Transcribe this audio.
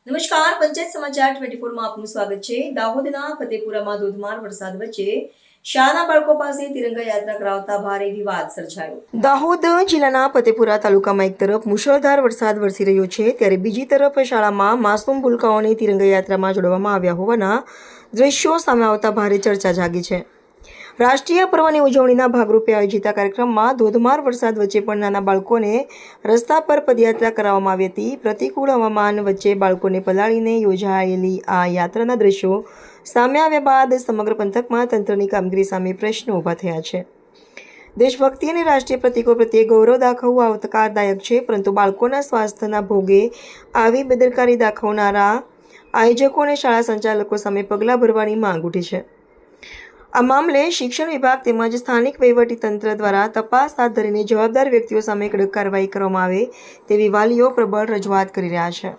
નમસ્કાર, પંચાયત સમાચાર 24 માં આપનું સ્વાગત છે. દાહોદના ફતેપુરામાં ધોધમાર વરસાદ વચ્ચે શાળાના બાળકો પાસે તિરંગા યાત્રા કરાવતા ભારે વિવાદ સર્જાયો. દાહોદ જિલ્લાના ફતેપુરા તાલુકામાં એક તરફ મુશળધાર વરસાદ વરસી રહ્યો છે, ત્યારે બીજી તરફ શાળામાં માસૂમ ભૂલકાઓને તિરંગા યાત્રામાં જોડવામાં આવ્યા હોવાના દ્રશ્યો સામે આવતા ભારે ચર્ચા જાગી છે. રાષ્ટ્રીય પર્વની ઉજવણીના ભાગરૂપે આયોજિત આ કાર્યક્રમમાં ધોધમાર વરસાદ વચ્ચે પણ નાના બાળકોને રસ્તા પર પદયાત્રા કરાવવામાં આવી હતી. પ્રતિકૂળ હવામાન વચ્ચે બાળકોને પલાળીને યોજાયેલી આ યાત્રાના દ્રશ્યો સામે આવ્યા બાદ સમગ્ર પંથકમાં તંત્રની કામગીરી સામે પ્રશ્નો ઊભા થયા છે. દેશભક્તિ અને રાષ્ટ્રીય પ્રતીકો પ્રત્યે ગૌરવ દાખવવું આવકારદાયક છે, પરંતુ બાળકોના સ્વાસ્થ્યના ભોગે આવી બેદરકારી દાખવનારા આયોજકો અને શાળા સંચાલકો સામે પગલાં ભરવાની માંગ ઉઠી છે. આ મામલે શિક્ષણ વિભાગ તેમજ સ્થાનિક વહીવટીતંત્ર દ્વારા તપાસ હાથ ધરીને જવાબદાર વ્યક્તિઓ સામે કડક કાર્યવાહી કરવામાં આવે તેવી વાલીઓ પ્રબળ રજૂઆત કરી રહ્યા છે.